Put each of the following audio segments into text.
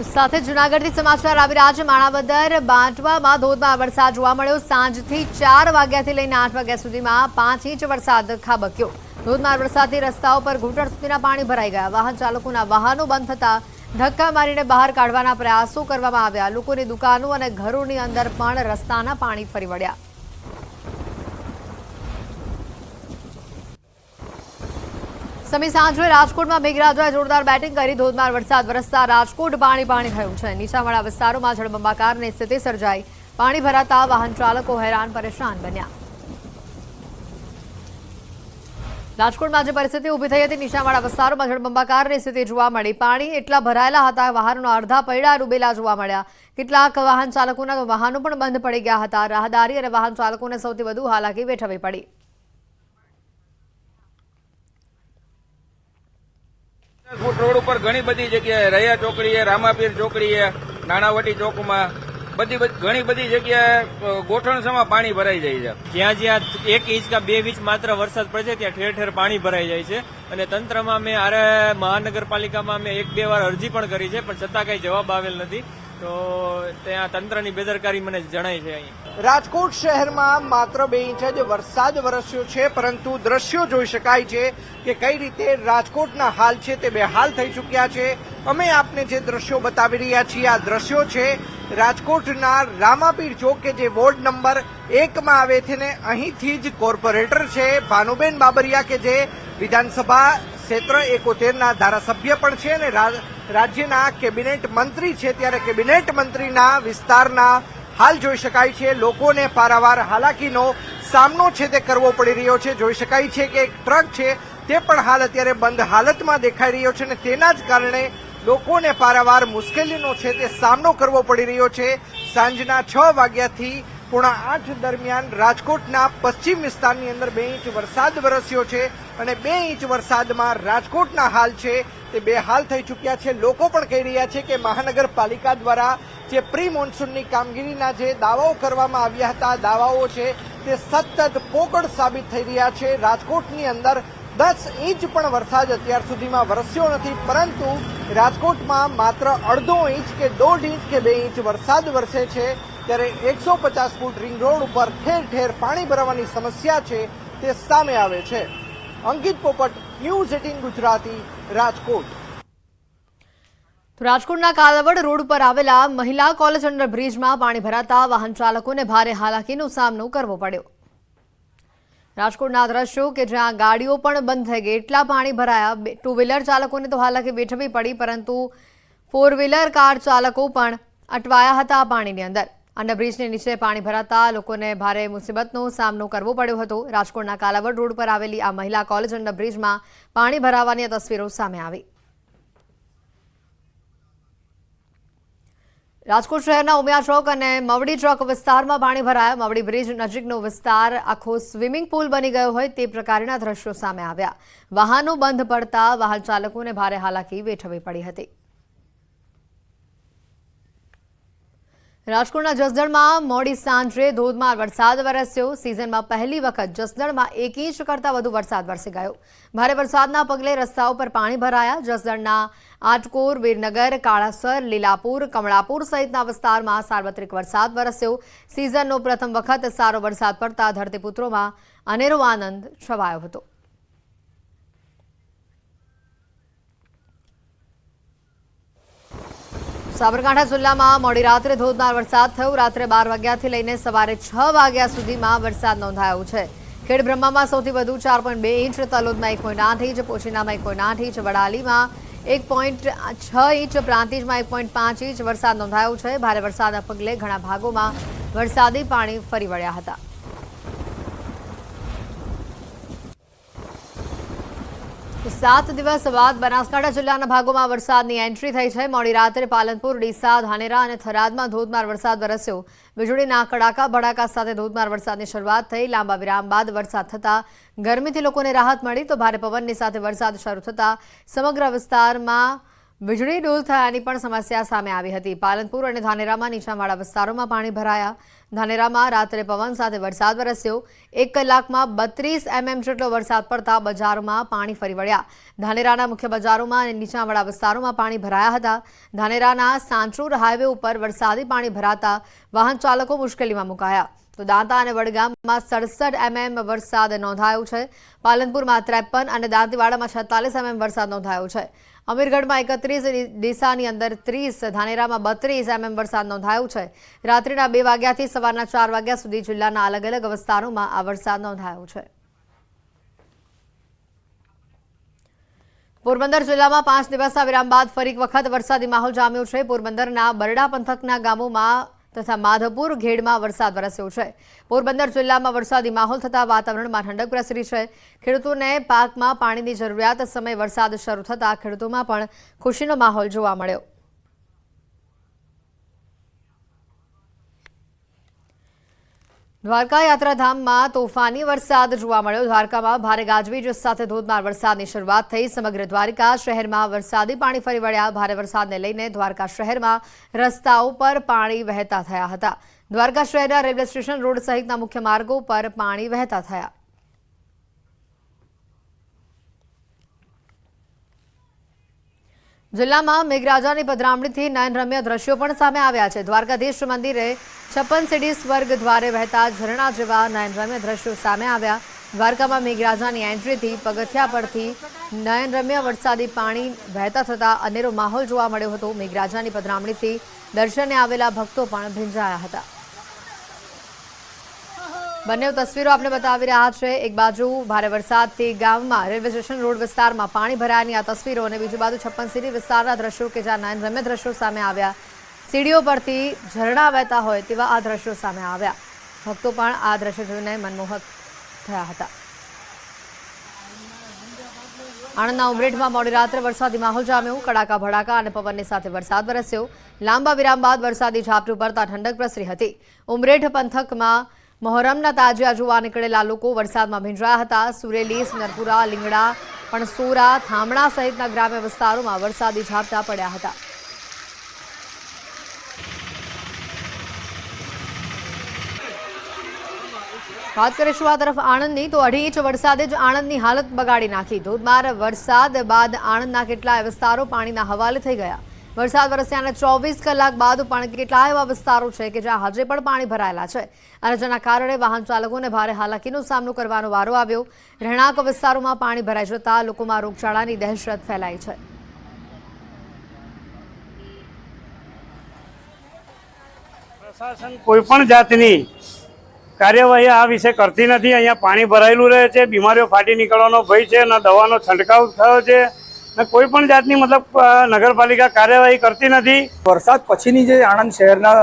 સાથે જૂનાગઢથી સમાચાર આવી રહ્યા છે। માણાવદર બાંટવામાં ધોધમાર વરસાદ જોવા મળ્યો। સાંજથી 4 વાગ્યાથી લઈને 8 વાગ્યા સુધીમાં 5 ઇંચ વરસાદ ખાબક્યો। ધોધમાર વરસાદથી રસ્તાઓ પર ઘૂંટણ સુધીના પાણી ભરાઈ ગયા। વાહન ચાલકોના વાહનો બંધ થતા ધક્કા મારીને બહાર કાઢવાના પ્રયાસો કરવામાં આવ્યા। લોકોની દુકાનો અને ઘરોની અંદર પણ રસ્તાના પાણી ફરી વળ્યા। સમી સાંજે રાજકોટમાં મેઘરાજાએ જોરદાર બેટિંગ કરી। ધોધમાર વરસાદ વરસતા રાજકોટ પાણી થયું છે। નીચાણવાળા વિસ્તારોમાં જળબંબાકારની સ્થિતિ સર્જાઈ। પાણી ભરાતા વાહન ચાલકો હેરાન પરેશાન બન્યા। રાજકોટમાં જે પરિસ્થિતિ ઊભી થઈ હતી, નીચાણવાળા વિસ્તારોમાં જળબંબાકારની સ્થિતિ જોવા મળી। પાણી એટલા ભરાયેલા હતા, વાહનોના અડધા પૈડા ડૂબેલા જોવા મળ્યા। કેટલાક વાહન ચાલકોના વાહનો પણ બંધ પડી ગયા હતા। રાહદારી અને વાહન ચાલકોને સૌથી વધુ હાલાકી વેઠવી પડી। રોડ ઉપર ઘણી બધી જગ્યાએ રૈયા ચોકડીએ, રામાપીર ચોકડીએ, નાણાવટી ચોકમાં ઘણી બધી જગ્યાએ ગોઠણસામાં પાણી ભરાઈ જાય છે। જ્યાં 1 ઇંચ કે 2 ઇંચ માત્ર વરસાદ પડે છે ત્યાં ઠેર ઠેર પાણી ભરાઈ જાય છે। અને તંત્રમાં મેં મહાનગરપાલિકામાં મેં 1-2 વાર અરજી પણ કરી છે, પણ છતાં કઈ જવાબ આવેલ નથી। તો ત્યાં તંત્રની બેદરકારી મને જણાય છે। અહીં રાજકોટ શહેરમાં માત્ર 2 ઇંચ જ વરસાદ વરસ્યો છે, પરંતુ દ્રશ્યો જોઈ શકાય છે કે કઈ રીતે રાજકોટના હાલ છે તે બેહાલ થઈ ચૂક્યા છે। અમે આપને જે દ્રશ્યો બતાવી રહ્યા છીએ, આ દ્રશ્યો છે રાજકોટના રામાપીર ચોક કે જે વોર્ડ નંબર 1 માં આવે છે ને અહીંથી જ કોર્પોરેટર છે ભાનુબેન બાબરિયા કે જે વિધાનસભા ક્ષેત્ર 71 ના ધારાસભ્ય પણ છે અને રાજ્યના કેબિનેટ મંત્રી છે। ત્યારે કેબિનેટ મંત્રીના વિસ્તારના હાલ જોઈ શકાય છે લોકોને પારાવાર હાલાકીનો સામનો છે તે કરવો પડી રહ્યો છે। જોઈ શકાય છે કે એક ટ્રક છે તે પણ હાલ અત્યારે બંધ હાલતમાં દેખાઈ રહ્યો છે અને તેના જ કારણે લોકોને પારાવાર મુશ્કેલીનો છે તે સામનો કરવો પડી રહ્યો છે। સાંજના 6 વાગ્યાથી 7:45 દરમિયાન રાજકોટના પશ્ચિમ વિસ્તારની અંદર 2 ઇંચ વરસાદ વરસ્યો છે અને 2 ઇંચ વરસાદમાં રાજકોટના હાલ છે તે બેહાલ થઈ ચૂક્યા છે। લોકો પણ કહી રહ્યા છે કે મહાનગરપાલિકા દ્વારા જે પ્રી મોન્સૂનની કામગીરીના જે દાવાઓ કરવામાં આવ્યા હતા, દાવાઓ છે તે સતત પોકળ સાબિત થઈ રહ્યા છે। રાજકોટની અંદર 10 ઇંચ પણ વરસાદ અત્યાર સુધીમાં વરસ્યો નથી, પરંતુ રાજકોટમાં માત્ર અડધો ઇંચ કે 1.5 ઇંચ કે 2 ઇંચ વરસાદ વરસે છે। ત્યારે 150 ફૂટ રિંગ રોડ ઉપર ઠેર ઠેર પાણી ભરાવાની સમસ્યા છે તે સામે આવે છે। અંકિત પોપટ, ન્યૂઝ 18 ગુજરાતી, રાજકોટ। રાજકોટના કાલાવડ રોડ પર આવેલા મહિલા કોલેજ અંડર બ્રિજમાં પાણી ભરાતા વાહન ચાલકોને ભારે હાલાકીનો સામનો કરવો પડ્યો। રાજકોટના દ્રશ્યો કે જ્યાં ગાડીઓ પણ બંધ થઈ ગઈ, એટલા પાણી ભરાયા। 2 વ્હીલર ચાલકોને તો હાલાકી વેઠવી પડી, પરંતુ 4 વ્હીલર કાર ચાલકો પણ અટવાયા હતા પાણીની અંદર। અંડરબ્રિજની નીચે પાણી ભરાતા લોકોને ભારે મુસીબતનો સામનો કરવો પડ્યો હતો। રાજકોટના કાલાવડ રોડ પર આવેલી આ મહિલા કોલેજ અંડરબ્રિજમાં પાણી ભરાવાની તસવીરો સામે આવી। રાજકોટ શહેરના ઉમિયા ચોક અને મવડી ચોક વિસ્તારમાં પાણી ભરાયા। મવડી બ્રિજ નજીકનો વિસ્તાર આખો સ્વિમિંગ પુલ બની ગયો હોય તે પ્રકારના દ્રશ્યો સામે આવ્યા। વાહનો બંધ પડતા વાહન ચાલકોને ભારે હાલાકી વેઠવી પડી હતી। રાજકોટના જસદણમાં મોડી સાંજે ધોધમાર વરસાદ વરસ્યો। સિઝનમાં પહેલી વખત જસદણમાં 1 ઇંચ કરતાં વધુ વરસાદ વરસી ગયો। ભારે વરસાદના પગલે રસ્તાઓ પર પાણી ભરાયા। જસદણના આટકોર, વીરનગર, કાળાસર, લીલાપુર, કમળાપુર સહિતના વિસ્તારમાં સાર્વત્રિક વરસાદ વરસ્યો। સિઝનનો પ્રથમ વખત સારો વરસાદ પડતા ધરતીપુત્રોમાં અનેરો આનંદ છવાયો હતો। સાબરકાંઠા જિલ્લામાં મોડી રાત્રે ધોધમાર વરસાદ થયો। રાત્રે 12 વાગ્યાથી લઈને સવારે 6 વાગ્યા સુધીમાં વરસાદ નોંધાયો છે। ખેડબ્રહ્મામાં સૌથી વધુ 4.2 ઇંચ, તલોદમાં 1.8 ઇંચ, પોશીનામાં 1.8 ઇંચ, વડાલીમાં 1.6 ઇંચ, પ્રાંતિજમાં 1.5 ઇંચ વરસાદ નોંધાયો છે। ભારે વરસાદના પગલે ઘણા ભાગોમાં વરસાદી પાણી ફરી વળ્યા હતા। સાત દિવસ બાદ બનાસકાંઠા જિલ્લાના ભાગોમાં વરસાદની એન્ટ્રી થઈ છે। મોડી રાત્રે પાલનપુર, ડીસા, ધાનેરા અને થરાદમાં ધોધમાર વરસાદ વરસ્યો। વીજળીના કડાકા ભડાકા સાથે ધોધમાર વરસાદની શરૂઆત થઈ। લાંબા વિરામ બાદ વરસાદ થતાં ગરમીથી લોકોને રાહત મળી, તો ભારે પવનની સાથે વરસાદ શરૂ થતાં સમગ્ર વિસ્તારમાં વીજળી ડોલ થયાની પણ સમસ્યા સામે આવી હતી। પાલનપુર અને ધાનેરામાં નીચાણવાળા વિસ્તારોમાં પાણી ભરાયા। ધાનેરામાં રાત્રે પવન સાથે વરસાદ વરસ્યો। 1 કલાકમાં 32 mm જેટલો વરસાદ પડતા બજારોમાં પાણી ફરી વળ્યા। ધાનેરાના મુખ્ય બજારોમાં અને નીચાણવાળા વિસ્તારોમાં પાણી ભરાયા હતા। ધાનેરાના સાંચોર હાઈવે ઉપર વરસાદી પાણી ભરાતા વાહન ચાલકો મુશ્કેલીમાં મુકાયા। તો દાંતા અને વડગામમાં 67 mm વરસાદ નોંધાયો છે। પાલનપુરમાં 53 અને દાંતીવાડામાં 46 mm વરસાદ નોંધાયો છે। અમીરગઢમાં 31, ડીસાની અંદર 30, ધાનેરામાં 32 mm વરસાદ નોંધાયો છે। રાત્રિના 2 વાગ્યાથી સવારના 4 વાગ્યા સુધી જિલ્લાના અલગ અલગ વિસ્તારોમાં આ વરસાદ નોંધાયો છે। પોરબંદર જિલ્લામાં 5 દિવસના વિરામ બાદ ફરી એક વખત વરસાદી માહોલ જામ્યો છે। પોરબંદરના બરડા પંથકના ગામોમાં તથા માધવપુર ઘેડમાં વરસાદ વરસ્યો છે। પોરબંદર જિલ્લામાં વરસાદી માહોલ થતા વાતાવરણમાં ઠંડક પ્રસરી છે। ખેડૂતોને પાકમાં પાણીની જરૂરિયાત સમયે વરસાદ શરૂ થતા ખેડૂતોમાં પણ ખુશીનો માહોલ જોવા મળ્યો। દ્વારકા યાત્રાધામમાં તોફાની વરસાદ જોવા મળ્યો। દ્વારકામાં ભારે ગાજવીજ સાથે ધોધમાર વરસાદની શરૂઆત થઈ। સમગ્ર દ્વારકા શહેરમાં વરસાદી પાણી ફરી વળ્યા। ભારે વરસાદને લઈને દ્વારકા શહેરમાં રસ્તાઓ પર પાણી વહેતા થયા હતા। દ્વારકા શહેરના રેલવે સ્ટેશન રોડ સહિતના મુખ્ય માર્ગો પર પાણી વહેતા થયા। જિલ્લામાં મેઘરાજાની પધરામણીથી નયનરમ્ય દ્રશ્યો પણ સામે આવ્યા છે। દ્વારકાધીશ મંદિરે 56 સીડી સ્વર્ગ દ્વારે વહેતા ઝરણા જેવા નયનરમ્ય દ્રશ્યો સામે આવ્યા। દ્વારકામાં મેઘરાજાની એન્ટ્રીથી પગથિયા પરથી નયનરમ્ય વરસાદી પાણી વહેતા થતા અનેરો માહોલ જોવા મળ્યો હતો। મેઘરાજાની પધરામણીથી દર્શને આવેલા ભક્તો પણ ભીંજાયા હતા। બંને તસવીરો આપણે બતાવી રહ્યા છે। એક બાજુ ભારે વરસાદથી ગામમાં રેલવે સ્ટેશન રોડ વિસ્તારમાં પાણી ભરાયાની આ તસવીરો અને બીજી બાજુ 56 સીડી વિસ્તારના દ્રશ્યો કે જ્યાં નયનરમ્ય દ્રશ્યો સામે આવ્યા। સીડીઓ પરથી ઝરણા વહેતા હોય તેવા આ દ્રશ્યો સામે આવ્યા। ભક્તો પણ આ દ્રશ્ય જોઈને મનમોહક થયા હતા। આણંદના ઉમરેઠમાં મોડી રાત્રે વરસાદી માહોલ જામ્યો। કડાકા ભડાકા અને પવનની સાથે વરસાદ વરસ્યો। લાંબા વિરામ બાદ વરસાદી ઝાપટું પડતા ઠંડક પ્રસરી હતી। ઉમરેઠ પંથકમાં મોહરમના તાજિયા જોવા નીકળેલા લોકો વરસાદમાં ભીંજાયા હતા। સુરેલી, સુનરપુરા, લીંગડા, પણસોરા, થામણા સહિતના ગ્રામ્ય વિસ્તારોમાં વરસાદી ઝાપટા પડ્યા હતા। વાત કરીશું આ તરફ આણંદની, તો 2.5 ઇંચ વરસાદે જ આણંદની હાલત બગાડી નાખી। ધોધમાર વરસાદ બાદ આણંદના કેટલાય વિસ્તારો પાણીના હવાલે થઈ ગયા। વરસાદ વરસ્યાના 24 કલાક બાદ પણ કેટલાય એવા વિસ્તારો છે કે જ્યાં હજે પણ પાણી ભરાયેલા છે અને જેના કારણે વાહન ચાલકોને ભારે હાલાકીનો સામનો કરવાનો વારો આવ્યો। રહેણાંક વિસ્તારોમાં પાણી ભરાઈ જતા લોકોમાં રોગચાળાની દહેશત ફેલાઈ છે। પ્રશાસન કોઈ પણ જાતની કાર્યવાહી આ વિશે કરતી નથી। અહીંયા પાણી ભરાયેલું રહે છે, બીમારીઓ ફાટી નીકળવાનો ભય છે, ના દવાનો છંટકાવ થયો છે, કોઈ પણ જાતની મતલબ નગરપાલિકા કાર્યવાહી કરતી નથી। વરસાદ પછીની જે આણંદ શહેરના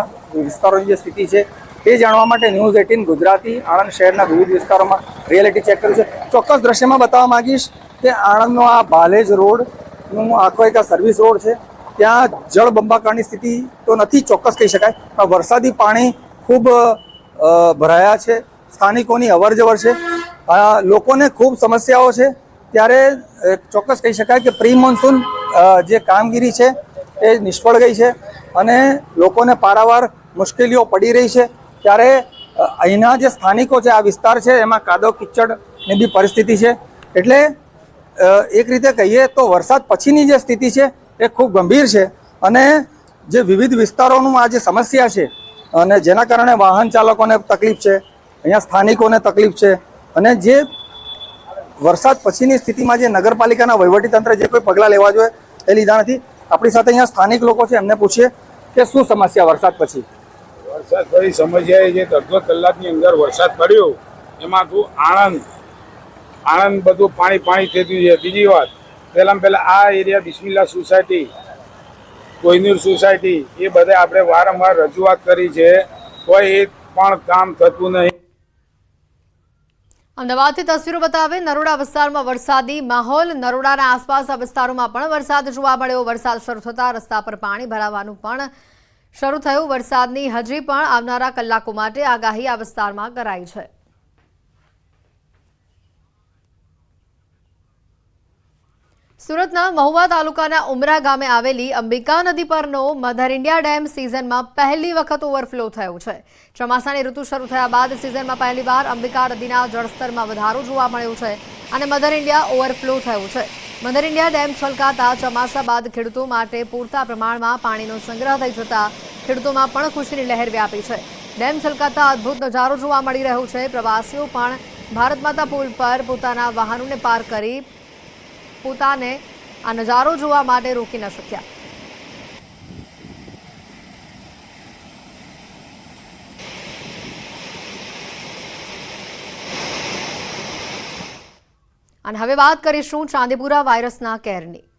વિસ્તારોની જે સ્થિતિ છે તે જાણવા માટે ન્યૂઝ 18 ગુજરાતી આણંદ શહેરના વિવિધ વિસ્તારોમાં રિયાલિટી ચેક કર્યું છે। ચોક્કસ દ્રશ્યમાં બતાવવા માંગીશ કે આણંદનો આ ભાલેજ રોડનું આખો એક સર્વિસ રોડ છે, ત્યાં જળબંબાકારની સ્થિતિ તો નથી ચોક્કસ કહી શકાય, પણ વરસાદી પાણી ખૂબ ભરાયા છે। સ્થાનિકોની અવરજવર છે, લોકોને ખૂબ સમસ્યાઓ છે। ત્યારે ચોક્કસ કહી શકાય કે પ્રી મોન્સૂન જે કામગીરી છે એ નિષ્ફળ ગઈ છે અને લોકોને પારાવાર મુશ્કેલીઓ પડી રહી છે। ત્યારે અહીંના જે સ્થાનિકો છે, આ વિસ્તાર છે એમાં કાદવ કિચડની બી પરિસ્થિતિ છે। એટલે એક રીતે કહીએ તો વરસાદ પછીની જે સ્થિતિ છે એ ખૂબ ગંભીર છે અને જે વિવિધ વિસ્તારોનું આ જે સમસ્યા છે અને જેના કારણે વાહન ચાલકોને તકલીફ છે, અહીંયા સ્થાનિકોને તકલીફ છે અને જે વરસાદ પછીની સ્થિતિમાં જે નગરપાલિકાના વહીવટીતંત્ર જે કોઈ પગલાં લેવા જોઈએ એ લીધા નથી। આપણી સાથે અહીંયા સ્થાનિક લોકો છે, એમને પૂછીએ કે શું સમસ્યા વરસાદ પછી? વરસાદ પછી સમસ્યા એ જે 1.5 કલાકની અંદર વરસાદ પડ્યો એમાં તું આણંદ બધું પાણી થતું છે। બીજી વાત, પહેલા આ area Bismillah society, Kohinoor society, એ બધા આપણે વારંવાર રજૂઆત કરી છે, કોઈ એક પણ કામ થતું નહીં। અમદાવાદથી તસવીરો બતાવે નરોડા વિસ્તારમાં વરસાદી માહોલ। નરોડાના આસપાસના વિસ્તારોમાં પણ વરસાદ જોવા મળ્યો। વરસાદ શરૂ થતા રસ્તા પર પાણી ભરાવાનું પણ શરૂ થયું। વરસાદની હજી પણ આવનારા કલાકો માટે આગાહી આ વિસ્તારમાં કરાઈ છે। સુરતના મહુવા તાલુકાના ઉમરા ગામે આવેલી અંબિકા નદી પરનો મધર ઇન્ડિયા ડેમ સિઝનમાં પહેલી વખત ઓવરફ્લો થયો છે. ચોમાસાની ઋતુ શરૂ થયા બાદ સિઝનમાં પહેલીવાર અંબિકા નદીના જળસ્તરમાં વધારો જોવા મળ્યો છે અને મધર ઇન્ડિયા ઓવરફ્લો થયો છે. મધર ઇન્ડિયા ડેમ છલકાતા ચોમાસા બાદ ખેડૂતો માટે પૂરતા પ્રમાણમાં પાણીનો સંગ્રહ થઈ જતા ખેડૂતોમાં પણ ખુશીની લહેર વ્યાપી છે. ડેમ છલકાતા અદ્ભુત નજારો જોવા મળી રહ્યો છે. પ્રવાસીઓ પણ ભારત માતા પુલ પર પોતાના વાહનોને પાર્ક કરી પોતાને આ નજારો જોવા માટે રોકી ન શક્યા. અને હવે વાત કરીશું ચાંદીપુરા વાયરસના કેરની.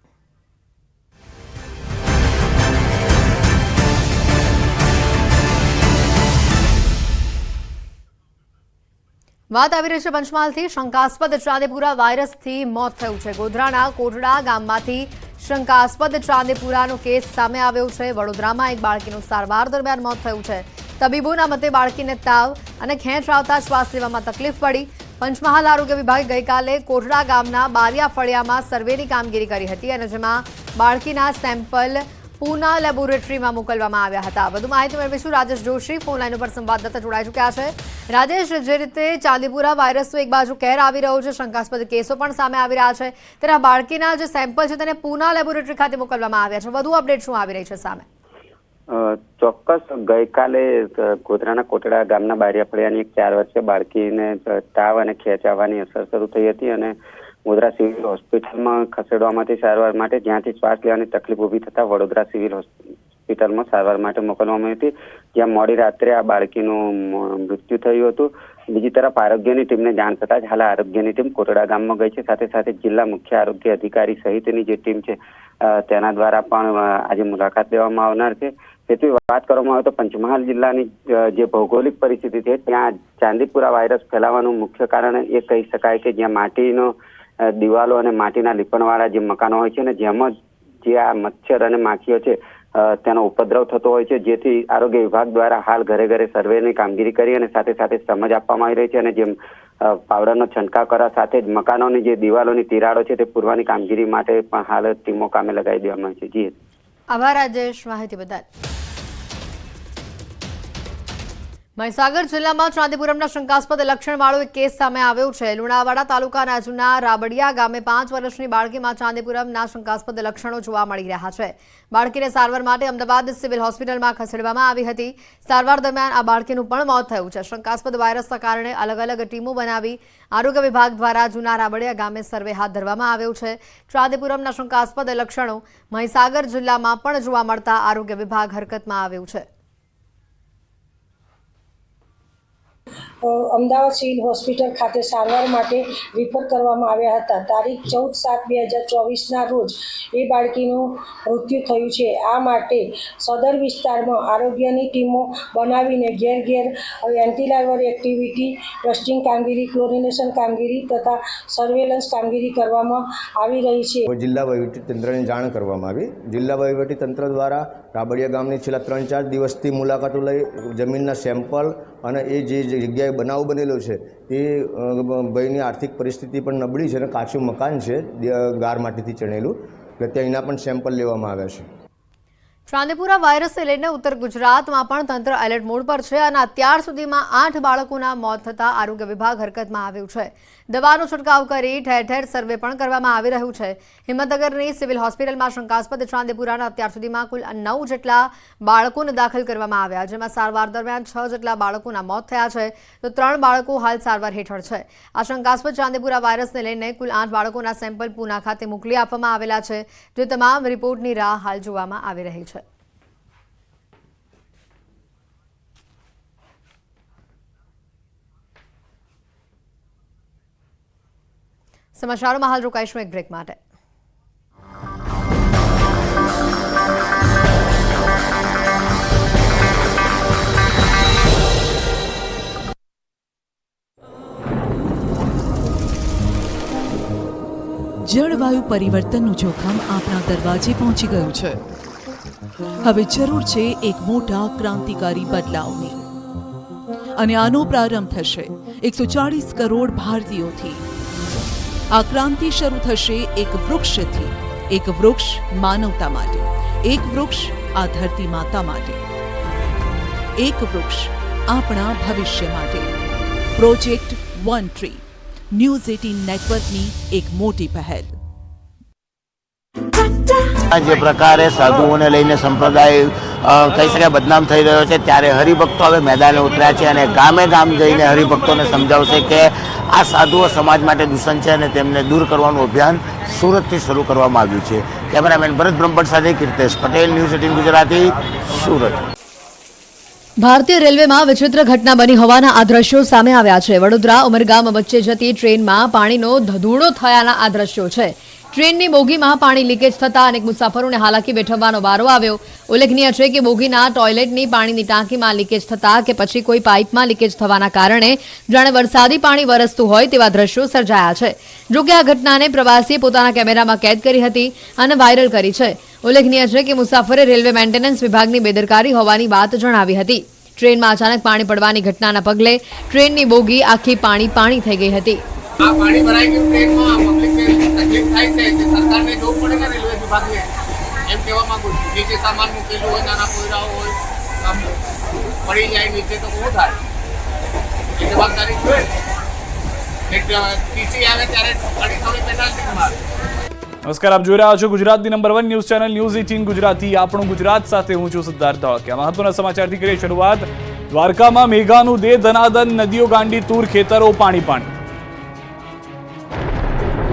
વાત આવી રહી છે પંચમહાલથી. શંકાસ્પદ ચાંદીપુરા વાયરસથી મોત થયું છે. ગોધરાના કોટડા ગામમાંથી શંકાસ્પદ ચાંદીપુરાનો કેસ સામે આવ્યો છે. વડોદરામાં એક બાળકીનું સારવાર દરમિયાન મોત થયું છે. તબીબોના મતે બાળકીને તાવ અને ખેંચ આવતા શ્વાસ લેવામાં તકલીફ પડી. પંચમહાલ આરોગ્ય વિભાગે ગઈકાલે કોટડા ગામના બારિયા ફળિયામાં સર્વેની કામગીરી કરી હતી અને જેમાં બાળકીના સેમ્પલ પૂના લેબોરેટરીમાં મોકલવામાં આવ્યા હતા. વધુ માહિતી મેળવીશું. રાજેશ જોશી ફોનલાઈન ઉપર સંવાદદાતા જોડાઈ ચૂક્યા છે. રાજેશ, જે રીતે ચાંદીપુરા વાયરસનો એક બાજુ કેર આવી રહ્યો છે, શંકાસ્પદ કેસો પણ સામે આવી રહ્યા છે, ત્યારે બાળકીના જે સેમ્પલ છે તેને પૂના લેબોરેટરી ખાતે મોકલવામાં આવ્યા છે. વધુ અપડેટ શું આવી રહી છે સામે? ચોક્કસ ગઈકાલે ગોધરાના કોટડા ગામના બારિયા ફળિયાની એક 4 વર્ષીય બાળકીને તાવ અને ખેંચ આવવાની અસર શરૂ થઈ હતી અને ગોધરા સિવિલ હોસ્પિટલમાં ખસેડવામાંથી સારવાર માટે, જ્યાંથી શ્વાસ લેવાની તકલીફ ઊભી થતા વડોદરા સિવિલ હોસ્પિટલમાં સારવાર માટે મોકલવામાં આવી હતી, જ્યાં મોડી રાત્રે આ બાળકીનું મૃત્યુ થયું હતું. બીજી તરફ આરોગ્યની ટીમને જાણ થતાં જ હાલ આરોગ્યની ટીમ કોટડા ગામમાં ગઈ છે. સાથે સાથે જિલ્લા મુખ્ય આરોગ્ય અધિકારી સહિતની જે ટીમ છે તેના દ્વારા પણ આજે મુલાકાત લેવામાં આવનાર છે. તેથી વાત કરવામાં આવે તો પંચમહાલ જિલ્લાની જે ભૌગોલિક પરિસ્થિતિ છે ત્યાં ચાંદીપુરા વાયરસ ફેલાવાનું મુખ્ય કારણ એ કહી શકાય કે જ્યાં માટીનો દિવાલો અને માટીના લીપણવાળા જે મકાનો હોય છે ને જેમાં જે આ મચ્છર અને માખીઓ છે તેનો ઉપદ્રવ થતો હોય છે, જેથી આરોગ્ય વિભાગ દ્વારા હાલ ઘરે ઘરે સર્વેની કામગીરી કરી અને સાથે સાથે સમજ આપવામાં આવી રહી છે અને જેમ પાવડરનો છંટકાવ કરવા સાથે જ મકાનોની જે દિવાલોની તિરાડો છે તે પૂરવાની કામગીરી માટે પણ હાલ ટીમો કામે લગાવી દેવામાં આવી છે. જી આભાર રાજેશ માહિતી બદલ. મહીસાગર જિલ્લામાં ચાંદીપુરમના શંકાસ્પદ લક્ષણવાળો એક કેસ સામે આવ્યો છે. લુણાવાડા તાલુકાના જૂના રાબડિયા ગામે 5 વર્ષની બાળકીમાં ચાંદીપુરમના શંકાસ્પદ લક્ષણો જોવા મળી રહ્યા છે. બાળકીને સારવાર માટે અમદાવાદ સિવિલ હોસ્પિટલમાં ખસેડવામાં આવી હતી. સારવાર દરમિયાન આ બાળકીનું પણ મોત થયું છે. શંકાસ્પદ વાયરસના કારણે અલગ અલગ ટીમો બનાવી આરોગ્ય વિભાગ દ્વારા જૂના રાબડિયા ગામે સર્વે હાથ ધરવામાં આવ્યો છે. ચાંદીપુરમના શંકાસ્પદ લક્ષણો મહીસાગર જિલ્લામાં પણ જોવા મળતા આરોગ્ય વિભાગ હરકતમાં આવ્યું છે. અમદાવાદ સિવિલ હોસ્પિટલ ખાતે સારવાર માટે રિફર કરવામાં આવ્યા હતા. તારીખ 14/7/2024ના રોજ એ બાળકીનું મૃત્યુ થયું છે. આ માટે સદર વિસ્તારમાં આરોગ્યની ટીમો બનાવીને ઘેર ઘેર એન્ટીલાર્વર એક્ટિવિટી, ટેસ્ટિંગ કામગીરી, ક્લોરિનેશન કામગીરી તથા સર્વેલન્સ કામગીરી કરવામાં આવી રહી છે. જિલ્લા વહીવટીતંત્રને જાણ કરવામાં આવી. જિલ્લા વહીવટીતંત્ર દ્વારા રાબડિયા ગામની છેલ્લા 3-4 દિવસથી મુલાકાતો લઈ જમીનના સેમ્પલ અને એ જે જગ્યાએ બનાવ બનેલો છે એ ભાઈની આર્થિક પરિસ્થિતિ પણ નબળી છે અને કાચું મકાન છે ગાર માટીથી ચણેલું, એટલે એના પણ સેમ્પલ લેવામાં આવ્યા છે. ચાંદીપુરા વાયરસને લઈને ઉત્તર ગુજરાતમાં પણ તંત્ર એલર્ટ મોડ પર છે અને અત્યાર સુધીમાં 8 બાળકોના મોત થતાં આરોગ્ય વિભાગ હરકતમાં આવ્યું છે. દવાનો છંટકાવ કરી ઠેર ઠેર સર્વે પણ કરવામાં આવી રહ્યું છે. હિંમતનગરની સિવિલ હોસ્પિટલમાં શંકાસ્પદ ચાંદીપુરાના અત્યાર સુધીમાં કુલ 9 જેટલા બાળકોને દાખલ કરવામાં આવ્યા, જેમાં સારવાર દરમિયાન 6 જેટલા બાળકોના મોત થયા છે તો 3 બાળકો હાલ સારવાર હેઠળ છે. આ શંકાસ્પદ ચાંદીપુરા વાયરસને લઈને કુલ 8 બાળકોના સેમ્પલ પૂના ખાતે મોકલી આપવામાં આવેલા છે, જે તમામ રિપોર્ટની રાહ હાલ જોવામાં આવી રહી છે. સમાચારોમાં હાલ રોકાઈશું એક બ્રેક માટે. જળવાયુ પરિવર્તનનું જોખમ આપણા દરવાજે પહોંચી ગયું છે. હવે જરૂર છે એક મોટા ક્રાંતિકારી બદલાવની અને આનો પ્રારંભ થશે 140 કરોડ ભારતીયોથી. આ ક્રાંતિ શરૂ થશે એક વૃક્ષથી. એક વૃક્ષ માનવતા માટે, એક વૃક્ષ આ ધરતી માતા માટે, એક વૃક્ષ આપણા ભવિષ્ય માટે. પ્રોજેક્ટ વન ટ્રી, ન્યૂઝ 18 નેટવર્કની એક મોટી પહેલ. જે પ્રકારે સાધુઓને લઈને સંપ્રદાય કહી શકાય બદનામ થઈ રહ્યો છે, ત્યારે હરિભક્તો હવે મેદાને ઉતર્યા છે અને ગામે ગામ જઈને હરિભક્તોને સમજાવશે કે આ સાધુઓ સમાજ માટે દૂષણ છે અને તેમને દૂર કરવાનું અભિયાન સુરતથી શરૂ કરવામાં આવ્યું છે. કેમેરામેન ભરત બ્રહ્મભટ્ટ સાથે કીર્તેશ પટેલ, ન્યૂઝ 18 ગુજરાતી, સુરત. ભારતીય રેલવેમાં વિચિત્ર ઘટના બની હોવાના આ દ્રશ્યો સામે આવ્યા છે. વડોદરા ઉમરગામ વચ્ચે જતી ટ્રેનમાં પાણીનો ધધૂડો થયાના આ દ્રશ્યો છે. ટ્રેનની બોગીમાં પાણી લીકેજ થતા અનેક મુસાફરોને હાલાકી વેઠવવાનો વારો આવ્યો. ઉલ્લેખનીય છે કે બોગીના ટોયલેટની પાણીની ટાંકીમાં લીકેજ થતા કે પછી કોઈ પાઇપમાં લીકેજ થવાના કારણે જાણે વરસાદી પાણી વરસતું હોય તેવા દ્રશ્યો સર્જાયા છે. જોકે આ ઘટનાને પ્રવાસીએ પોતાના કેમેરામાં કેદ કરી હતી અને વાયરલ કરી છે. ઉલ્લેખનીય છે કે મુસાફરે રેલવે મેન્ટેનન્સ વિભાગની બેદરકારી હોવાની વાત જણાવી હતી. ટ્રેનમાં અચાનક પાણી પડવાની ઘટનાના પગલે ટ્રેનની બોગી આખી પાણી થઈ ગઈ હતી. આ પાણી ભરાઈ ગયું ટ્રેનમાં, પબ્લિકને તકલીફ થાય છે, સરકારને જોવું પડે ને રેલવે વિભાગને. એમ કહેવા માંગુ છું, નીચે સામાન મૂકેલું હોય, નાના પોયરાઓ હોય, આમ પડી જાય નીચે તો શું થાય? એ જવાબદારી જોઈએ. ટીસી આવે ત્યારે થોડી પેનલ્ટી મારે. નમસ્કાર, આપ જોઈ રહ્યા છો ગુજરાતની number 1 news channel news 18 Gujarati. આપણું ગુજરાત સાથે હું છું સિદ્ધાર્થ ધોળકિયા. મહત્વના સમાચારથી કરીએ શરૂઆત. દ્વારકામાં મેઘાનું દે ધનાદન, નદીઓ ગાંડી તૂર, ખેતરો પાણી.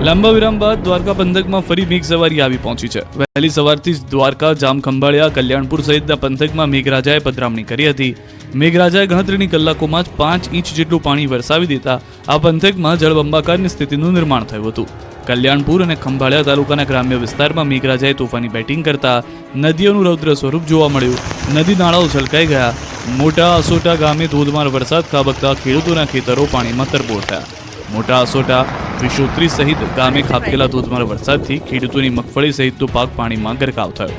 લાંબા વિરામ બાદ દ્વારકા પંથકમાં ફરી મેઘ સવારી આવી પહોંચી છે. વહેલી સવારથી જ દ્વારકા, જામખંભાળિયા, કલ્યાણપુર સહિતના પંથકમાં મેઘરાજાએ પધરામણી કરી હતી. મેઘરાજાએ ગણતરીની કલાકોમાં જ 5 ઇંચ જેટલું પાણી વરસાવી દેતા આ પંથકમાં જળબંબાકારની સ્થિતિનું નિર્માણ થયું હતું. કલ્યાણપુર અને ખંભાળિયા તાલુકાના ગ્રામ્ય વિસ્તારમાં મેઘરાજાએ તોફાની બેટિંગ કરતા નદીઓનું રૌદ્ર સ્વરૂપ જોવા મળ્યું. નદી નાળાઓ છલકાઈ ગયા. મોટા અસોટા ગામે ધોધમાર વરસાદ ખાબકતા ખેડૂતોના ખેતરો પાણીમાં તરબોળ થયા. મોટા અસોટા, વિશોત્રી સહિત ગામે ખાબકેલા ધોધમાર વરસાદથી ખેડૂતોની મગફળી સહિતનો પાક પાણીમાં ગરકાવ થયો.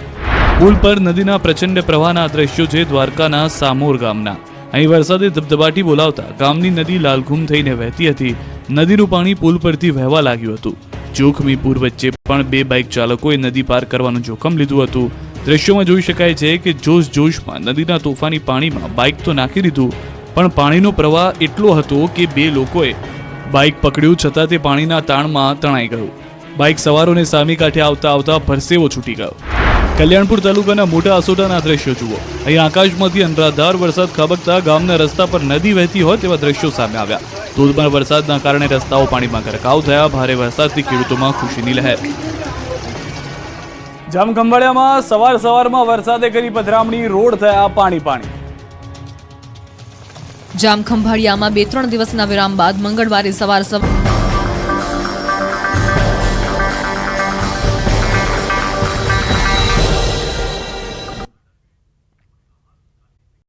પુલ પર નદીના પ્રચંડ પ્રવાહના દ્રશ્યો છે દ્વારકાના સામોર ગામના. અહીં વરસાદે ધબધબાટી બોલાવતા ગામની નદી લાલઘૂમ થઈને વહેતી હતી. નદીનું પાણી પુલ પરથી વહેવા લાગ્યું હતું. જોખમી પૂર વચ્ચે પણ 2 બાઇક ચાલકોએ નદી પાર કરવાનું જોખમ લીધું હતું. દ્રશ્યોમાં જોઈ શકાય છે કે જોશમાં નદીના તોફાની પાણીમાં બાઇક તો નાખી દીધું, પણ પાણીનો પ્રવાહ એટલો હતો કે 2 લોકોએ બાઇક પકડ્યું છતાં તે પાણીના તાણમાં તણાઈ ગયું. બાઇક સવારોને સામી કાંઠે આવતા પરસેવો છૂટી ગયો. કલ્યાણપુર તાલુકાના મોટા અસોટાના દ્રશ્યો જુઓ. અહીં આકાશમાંથી અનરાધાર વરસાદ ખાબકતા ગામના રસ્તા પર નદી વહેતી હોય તેવા દ્રશ્યો સામે આવ્યા. ધોધમાર વરસાદના કારણે રસ્તાઓ પાણીમાં ગરકાવ થયા. ભારે વરસાદથી ખેડૂતોમાં ખુશીની લહેર. જામખંભાળિયામાં સવારમાં વરસાદે કરી પધરામણી, રોડ થયા પાણી. જામખંભાળિયામાં 2-3 દિવસના વિરામ બાદ મંગળવારે સવાર